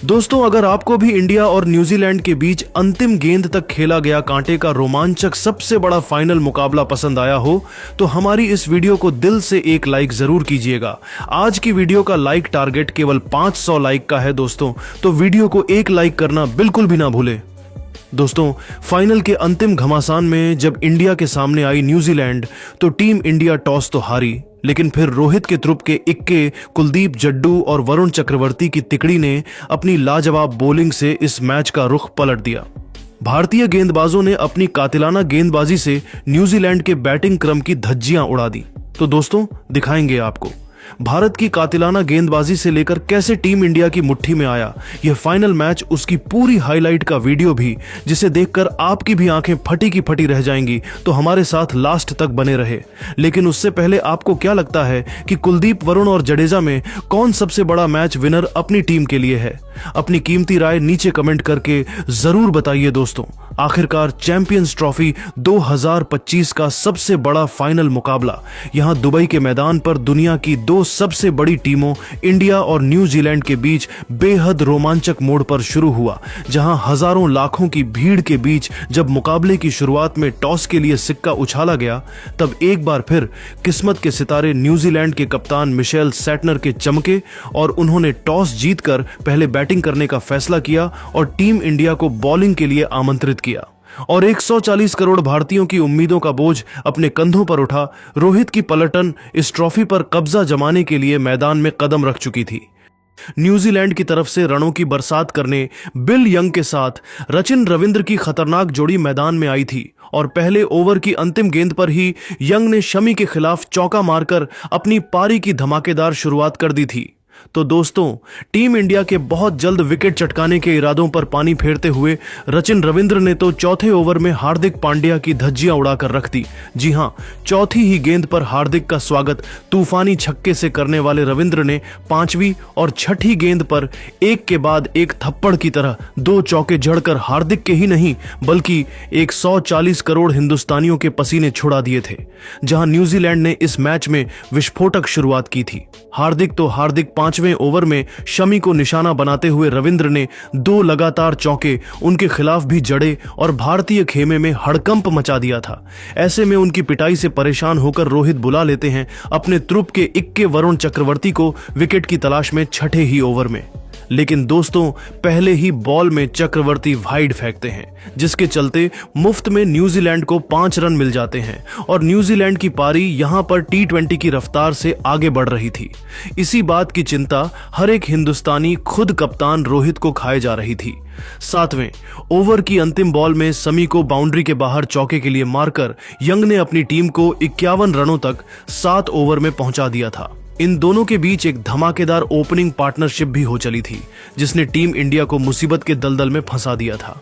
दोस्तों, अगर आपको भी इंडिया और न्यूजीलैंड के बीच अंतिम गेंद तक खेला गया कांटे का रोमांचक सबसे बड़ा फाइनल मुकाबला पसंद आया हो तो हमारी इस वीडियो को दिल से एक लाइक जरूर कीजिएगा। आज की वीडियो का लाइक टारगेट केवल 500 लाइक का है दोस्तों, तो वीडियो को एक लाइक करना बिल्कुल भी ना भूले। दोस्तों, फाइनल के अंतिम घमासान में जब इंडिया के सामने आई न्यूजीलैंड तो टीम इंडिया टॉस तो हारी, लेकिन फिर रोहित के तुरुप के इक्के, कुलदीप जड्डू और वरुण चक्रवर्ती की तिकड़ी ने अपनी लाजवाब बॉलिंग से इस मैच का रुख पलट दिया। भारतीय गेंदबाजों ने अपनी कातिलाना गेंदबाजी से न्यूजीलैंड के बैटिंग क्रम की धज्जियां उड़ा दी। तो दोस्तों, दिखाएंगे आपको भारत की कातिलाना गेंदबाजी से लेकर कैसे टीम इंडिया की मुट्ठी में आया यह फाइनल मैच, उसकी पूरी हाईलाइट का वीडियो भी, जिसे देखकर आपकी भी आंखें फटी की फटी रह जाएंगी। तो हमारे साथ लास्ट तक बने रहे। लेकिन उससे पहले आपको क्या लगता है कि कुलदीप, वरुण और जडेजा में कौन सबसे बड़ा मैच विनर अपनी टीम के लिए है? अपनी कीमती राय नीचे कमेंट करके जरूर बताइए दोस्तों। आखिरकार चैंपियंस ट्रॉफी 2025 का सबसे बड़ा फाइनल मुकाबला यहां दुबई के मैदान पर दुनिया की दो सबसे बड़ी टीमों इंडिया और न्यूजीलैंड के बीच बेहद रोमांचक मोड़ पर शुरू हुआ, जहां हजारों लाखों की भीड़ के बीच जब मुकाबले की शुरुआत में टॉस के लिए सिक्का उछाला गया, तब एक बार फिर किस्मत के सितारे न्यूजीलैंड के कप्तान मिशेल सैटनर के चमके और उन्होंने टॉस जीतकर पहले बैटिंग करने का फैसला किया और टीम इंडिया को बॉलिंग के लिए आमंत्रित किया। और 140 करोड़ भारतीयों की उम्मीदों का बोझ अपने कंधों पर उठा रोहित की पलटन इस ट्रॉफी पर कब्जा जमाने के लिए मैदान में कदम रख चुकी थी। न्यूजीलैंड की तरफ से रनों की बरसात करने बिल यंग के साथ रचिन रविंद्र की खतरनाक जोड़ी मैदान में आई थी और पहले ओवर की अंतिम गेंद पर ही यंग ने शमी के खिलाफ चौका मारकर अपनी पारी की धमाकेदार शुरुआत कर दी थी। तो दोस्तों, टीम इंडिया के बहुत जल्द विकेट चटकाने के इरादों पर पानी फेरते हुए रचिन रविंद्र ने तो चौथे ओवर में हार्दिक पांड्या की धज्जियां उड़ाकर रख दी। जी हां, चौथी ही गेंद पर हार्दिक का स्वागत तूफानी छक्के से करने वाले रविंद्र ने पांचवी और छठी गेंद पर एक के बाद एक थप्पड़ की तरह दो चौके जड़कर हार्दिक के ही नहीं बल्कि 140 करोड़ हिंदुस्तानियों के पसीने छुड़ा दिए थे। जहां न्यूजीलैंड ने इस मैच में विस्फोटक शुरुआत की थी। हार्दिक पांचवें ओवर में शमी को निशाना बनाते हुए रविंद्र ने दो लगातार चौके उनके खिलाफ भी जड़े और भारतीय खेमे में हड़कंप मचा दिया था। ऐसे में उनकी पिटाई से परेशान होकर रोहित बुला लेते हैं अपने तुरुप के इक्के वरुण चक्रवर्ती को विकेट की तलाश में छठे ही ओवर में। लेकिन दोस्तों, पहले ही बॉल में चक्रवर्ती वाइड फेंकते हैं, जिसके चलते मुफ्त में न्यूजीलैंड को 5 रन मिल जाते हैं और न्यूजीलैंड की पारी यहां पर T20 की रफ्तार से आगे बढ़ रही थी। इसी बात की चिंता हर एक हिंदुस्तानी खुद कप्तान रोहित को खाए जा रही थी। 7वें ओवर की अंतिम बॉल में शमी को बाउंड्री के बाहर चौके के लिए मारकर यंग ने अपनी टीम को 51 रनों तक 7 ओवर में पहुंचा दिया था। इन दोनों के बीच एक धमाकेदार ओपनिंग पार्टनरशिप भी हो चली थी, जिसने टीम इंडिया को मुसीबत के दलदल में फंसा दिया था।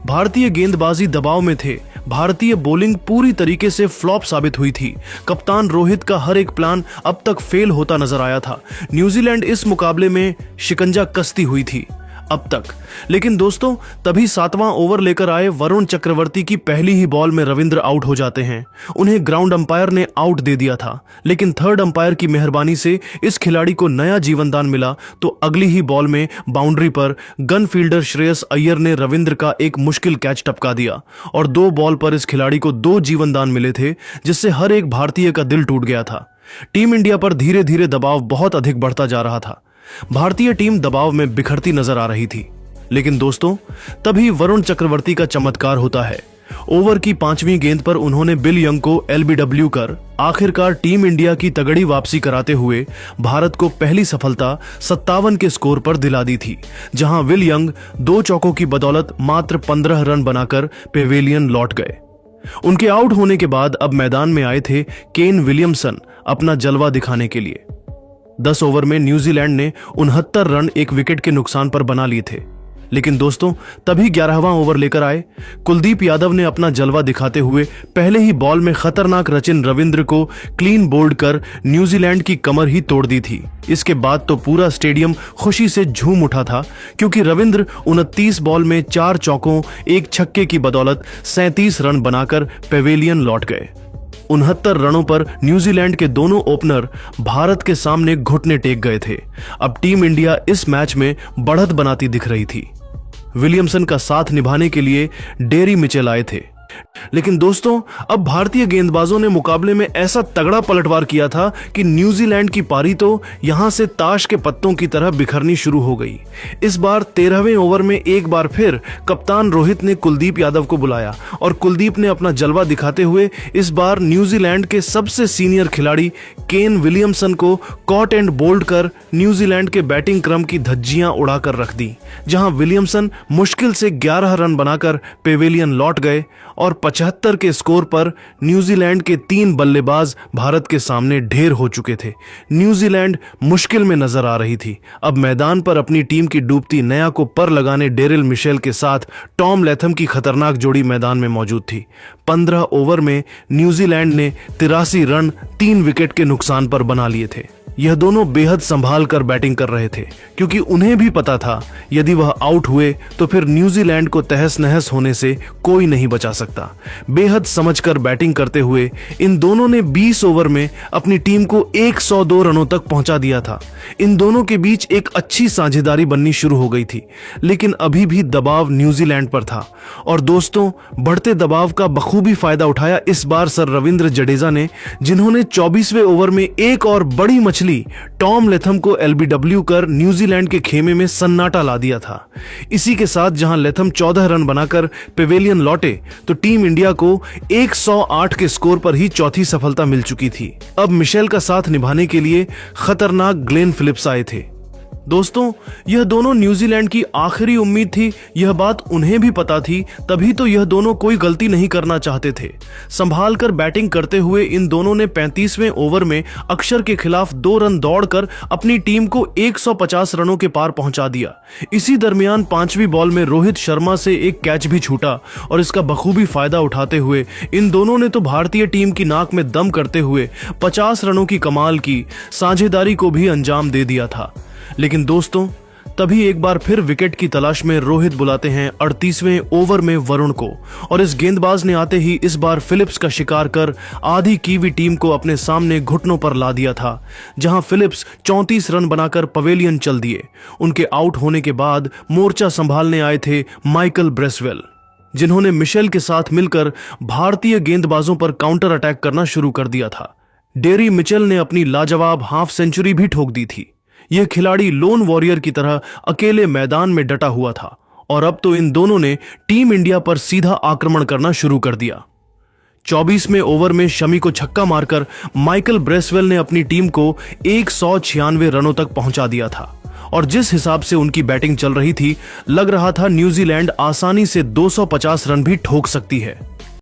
भारतीय गेंदबाजी दबाव में थे। भारतीय बॉलिंग पूरी तरीके से फ्लॉप साबित हुई थी। कप्तान रोहित का हर एक प्लान अब तक फेल होता नजर आया था। न्यूजीलैंड इस मुकाबले में शिकंजा कसती हुई थी अब तक। लेकिन दोस्तों, तभी 7वां ओवर लेकर आए वरुण चक्रवर्ती की पहली ही बॉल में रविंद्र आउट हो जाते हैं। उन्हें ग्राउंड अंपायर ने आउट दे दिया था, लेकिन थर्ड अंपायर की मेहरबानी से इस खिलाड़ी को नया जीवनदान मिला। तो अगली ही बॉल में बाउंड्री पर गन फील्डर श्रेयस अय्यर ने रविंद्र का एक मुश्किल कैच टपका दिया और 2 बॉल पर इस खिलाड़ी को 2 जीवनदान मिले थे, जिससे हर एक भारतीय का दिल टूट गया था। टीम इंडिया पर धीरे धीरे दबाव बहुत अधिक बढ़ता जा रहा था। भारतीय टीम दबाव में बिखरती नजर आ रही थी। लेकिन दोस्तों, तभी वरुण चक्रवर्ती का चमत्कार होता है। ओवर की 5वीं गेंद पर उन्होंने बिल यंग को LBW कर आखिरकार टीम इंडिया की तगड़ी वापसी कराते हुए भारत को पहली सफलता 57 के स्कोर पर दिला दी थी, जहां विल यंग 2 चौकों की बदौलत मात्र 15 रन बनाकर पेवेलियन लौट गए। उनके आउट होने के बाद अब मैदान में आए थे केन विलियमसन अपना जलवा दिखाने के लिए। 10 ओवर में न्यूजीलैंड ने 69 रन एक विकेट के नुकसान पर बना लिए थे। लेकिन दोस्तों, तभी 11वां ओवर लेकर आए। कुलदीप यादव ने अपना जलवा दिखाते हुए पहले ही बॉल में खतरनाक रचिन रविंद्र को क्लीन बोल्ड कर न्यूजीलैंड की कमर ही तोड़ दी थी। इसके बाद तो पूरा स्टेडियम खुशी से झूम उठा था, क्योंकि रविंद्र 29 बॉल में 4 चौकों, 1 छक्के की बदौलत 37 रन बनाकर पेवेलियन लौट गए। 69 रनों पर न्यूजीलैंड के दोनों ओपनर भारत के सामने घुटने टेक गए थे। अब टीम इंडिया इस मैच में बढ़त बनाती दिख रही थी। विलियमसन का साथ निभाने के लिए डेरी मिचेल आए थे। लेकिन दोस्तों, अब भारतीय गेंदबाजों ने मुकाबले में ऐसा तगड़ा पलटवार किया था कि न्यूजीलैंड की पारी तो यहां से ताश के पत्तों की तरह बिखरनी शुरू हो गई। इस बार 13वें ओवर में एक बार फिर कप्तान रोहित ने कुलदीप यादव को बुलाया और कुलदीप ने अपना जलवा दिखाते हुए इस बार न्यूजीलैंड के सबसे सीनियर खिलाड़ी केन विलियमसन को कॉट एंड बोल्ड कर न्यूजीलैंड के बैटिंग क्रम की धज्जियां उड़ाकर रख दी, जहां विलियमसन मुश्किल से 11 रन बनाकर पेवेलियन लौट गए और 75 के स्कोर पर न्यूजीलैंड के 3 बल्लेबाज भारत के सामने ढेर हो चुके थे। न्यूजीलैंड मुश्किल में नजर आ रही थी। अब मैदान पर अपनी टीम की डूबती नया को पर लगाने डेरिल मिशेल के साथ टॉम लैथम की खतरनाक जोड़ी मैदान में मौजूद थी। 15 ओवर में न्यूजीलैंड ने 83 रन 3 विकेट के नुकसान पर बना लिए थे। यह दोनों बेहद संभाल कर बैटिंग कर रहे थे, क्योंकि उन्हें भी पता था यदि वह आउट हुए तो फिर न्यूजीलैंड को तहस नहस होने से कोई नहीं बचा सकता। बेहद समझकर बैटिंग करते हुए इन दोनों ने 20 ओवर में अपनी टीम को 102 रनों तक पहुंचा दिया था। इन दोनों के बीच एक अच्छी साझेदारी बननी शुरू हो गई थी, लेकिन अभी भी दबाव न्यूजीलैंड पर था। और दोस्तों, बढ़ते दबाव का बखूबी फायदा उठाया इस बार सर रविंद्र जडेजा ने, जिन्होंने 24वें ओवर में एक और बड़ी मछली टॉम लेथम को एलबीडब्ल्यू कर न्यूजीलैंड के खेमे में सन्नाटा ला दिया था। इसी के साथ जहां लेथम 14 रन बनाकर पेवेलियन लौटे तो टीम इंडिया को 108 के स्कोर पर ही चौथी सफलता मिल चुकी थी। अब मिशेल का साथ निभाने के लिए खतरनाक ग्लेन फिलिप्स आए थे। दोस्तों, यह दोनों न्यूजीलैंड की आखिरी उम्मीद थी, यह बात उन्हें भी पता थी, तभी तो यह दोनों कोई गलती नहीं करना चाहते थे। संभाल कर बैटिंग करते हुए इन दोनों ने 35वें ओवर में अक्षर के खिलाफ 2 रन दौड़कर अपनी टीम को 150 रनों के पार पहुंचा दिया। इसी दरमियान 5वीं बॉल में रोहित शर्मा से एक कैच भी छूटा और इसका बखूबी फायदा उठाते हुए इन दोनों ने तो भारतीय टीम की नाक में दम करते हुए 50 रनों की कमाल की साझेदारी को भी अंजाम दे दिया था। लेकिन दोस्तों, तभी एक बार फिर विकेट की तलाश में रोहित बुलाते हैं 38वें ओवर में वरुण को, और इस गेंदबाज ने आते ही इस बार फिलिप्स का शिकार कर आधी कीवी टीम को अपने सामने घुटनों पर ला दिया था, जहां फिलिप्स 34 रन बनाकर पवेलियन चल दिए। उनके आउट होने के बाद मोर्चा संभालने आए थे माइकल ब्रेसवेल, जिन्होंने मिशेल के साथ मिलकर भारतीय गेंदबाजों पर काउंटर अटैक करना शुरू कर दिया था। डेरी मिचेल ने अपनी लाजवाब हाफ सेंचुरी भी ठोक दी थी। यह खिलाड़ी लोन वॉरियर की तरह अकेले मैदान में डटा हुआ था और अब तो इन दोनों ने टीम इंडिया पर सीधा आक्रमण करना शुरू कर दिया। 24वें ओवर में शमी को छक्का मारकर माइकल ब्रेसवेल ने अपनी टीम को 196 रनों तक पहुंचा दिया था और जिस हिसाब से उनकी बैटिंग चल रही थी, लग रहा था न्यूजीलैंड आसानी से 250 रन भी ठोक सकती है।